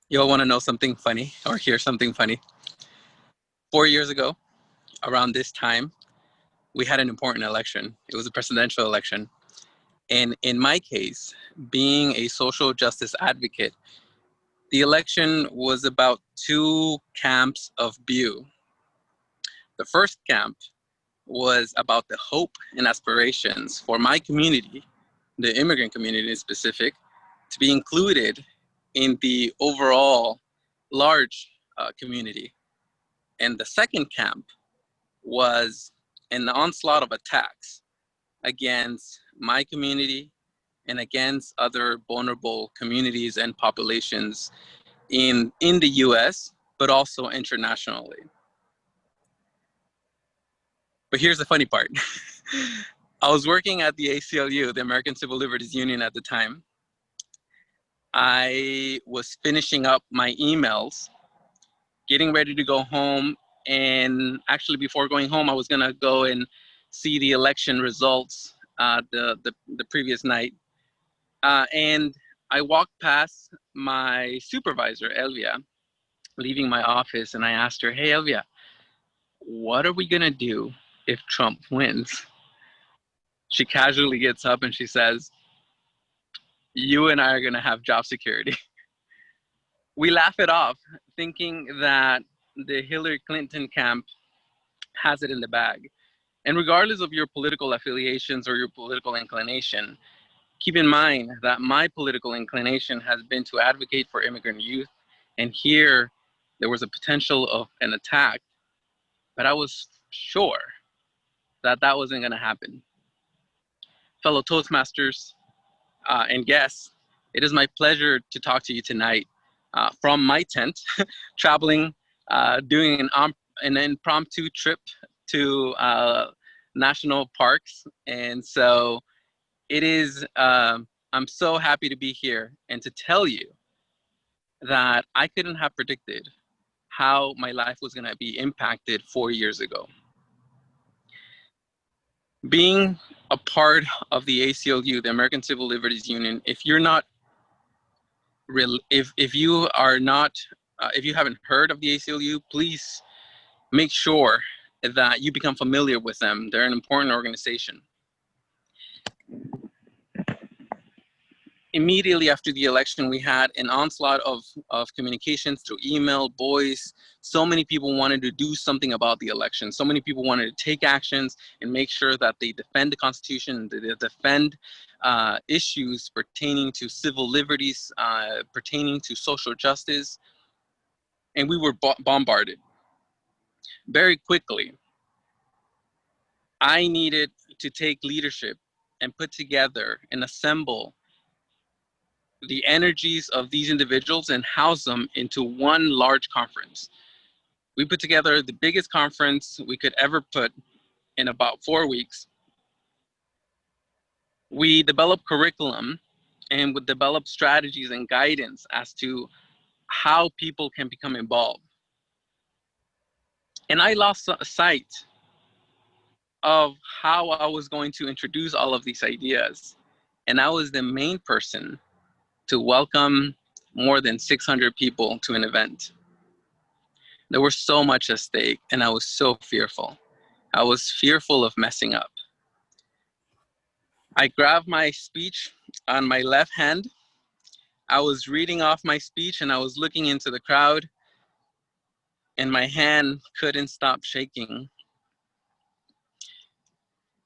You'll want to know something funny or hear something funny. 4 years ago, around this time, we had an important election. It was a presidential election. And in my case, being a social justice advocate, the election was about two camps of view. The first camp was about the hope and aspirations for my community, the immigrant community in specific, to be included in the overall large community. And the second camp was an onslaught of attacks against my community and against other vulnerable communities and populations in the US, but also internationally. But here's the funny part. I was working at the ACLU, the American Civil Liberties Union at the time. I was finishing up my emails, getting ready to go home. And actually, before going home, I was going to go and see the election results the previous night. And I walked past my supervisor, Elvia, leaving my office, and I asked her, "Hey, Elvia, what are we going to do if Trump wins?" She casually gets up and she says, "You and I are going to have job security." We laugh it off, thinking that the Hillary Clinton camp has it in the bag. And regardless of your political affiliations or your political inclination, keep in mind that my political inclination has been to advocate for immigrant youth. And here there was a potential of an attack, but I was sure that that wasn't going to happen. Fellow Toastmasters and guests, it is my pleasure to talk to you tonight from my tent, traveling, doing an impromptu trip to national parks. And so it is, I'm so happy to be here and to tell you that I couldn't have predicted how my life was going to be impacted 4 years ago. Being a part of the ACLU, the American Civil Liberties Union, if you're not if you are not if you haven't heard of the ACLU, please make sure that you become familiar with them. They're an important organization. Immediately after the election, we had an onslaught of communications through email, voice. So many people wanted to do something about the election. So many people wanted to take actions and make sure that they defend the Constitution, that they defend issues pertaining to civil liberties, pertaining to social justice. And we were bombarded very quickly. I needed to take leadership and put together and assemble the energies of these individuals and house them into one large conference. We put together the biggest conference we could ever put in about 4 weeks. We developed curriculum and would develop strategies and guidance as to how people can become involved. And I lost sight of how I was going to introduce all of these ideas. And I was the main person to welcome more than 600 people to an event. There was so much at stake, and I was so fearful. I was fearful of messing up. I grabbed my speech on my left hand. I was reading off my speech, and I was looking into the crowd, and my hand couldn't stop shaking.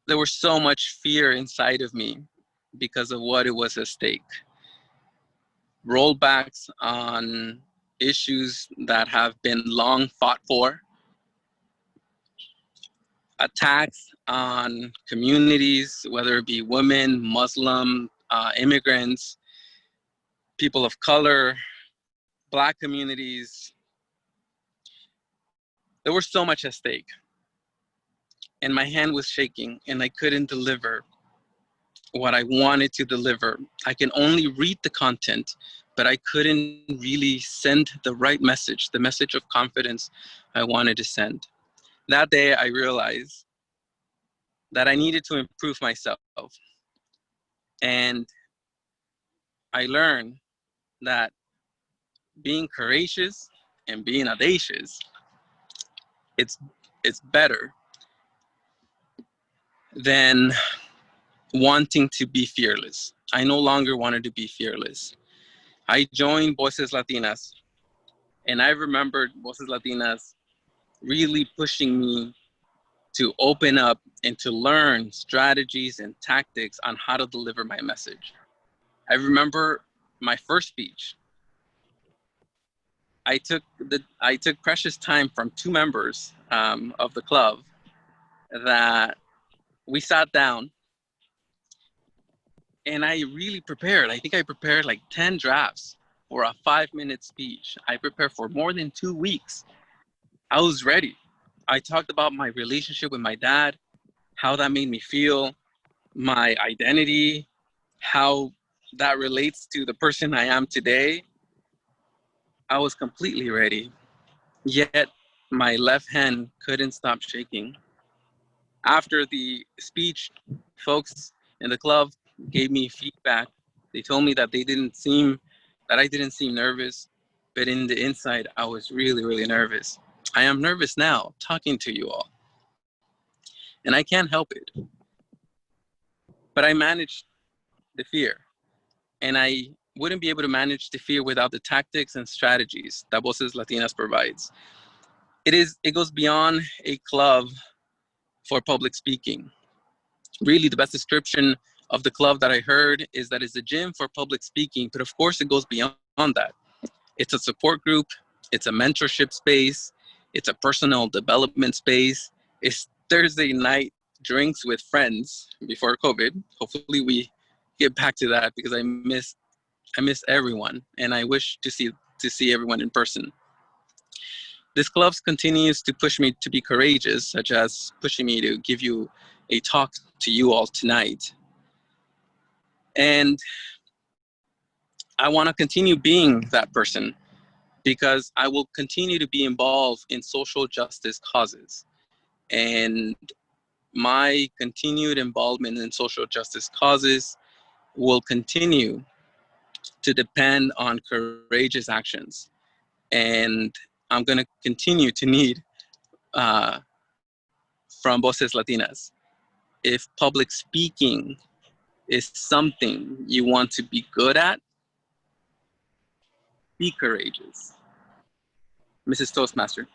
There was so much fear inside of me because of what it was at stake. Rollbacks on issues that have been long fought for, attacks on communities, whether it be women, Muslim, immigrants, people of color, Black communities. There was so much at stake. And my hand was shaking and I couldn't deliver what I wanted to deliver. I can only read the content, but I couldn't really send the right message, the message of confidence I wanted to send. That day, I realized that I needed to improve myself. And I learned that being courageous and being audacious, it's it's better than wanting to be fearless. I no longer wanted to be fearless. I joined Voices Latinas, and I remembered Voices Latinas really pushing me to open up and to learn strategies and tactics on how to deliver my message. I remember my first speech. I took precious time from two members of the club that we sat down, and I really prepared. I think I prepared like 10 drafts for a 5-minute speech. I prepared for more than 2 weeks. I was ready. I talked about my relationship with my dad, how that made me feel, my identity, how that relates to the person I am today. I was completely ready. Yet my left hand couldn't stop shaking. After the speech, folks in the club gave me feedback. They told me that I didn't seem nervous, but in the inside, I was really, really nervous. I am nervous now talking to you all, and I can't help it. But I managed the fear, and I wouldn't be able to manage the fear without the tactics and strategies that Voces Latinas provides. It goes beyond a club for public speaking. Really, the best description of the club that I heard is that it's a gym for public speaking, but of course it goes beyond that. It's a support group, it's a mentorship space, it's a personal development space, it's Thursday night drinks with friends before COVID. Hopefully we get back to that because I miss everyone and I wish to see everyone in person. This club continues to push me to be courageous, such as pushing me to give you a talk to you all tonight. And I want to continue being that person because I will continue to be involved in social justice causes. And my continued involvement in social justice causes will continue to depend on courageous actions. And I'm going to continue to need from Voces Latinas. If public speaking is something you want to be good at, be courageous. Mrs. Toastmaster.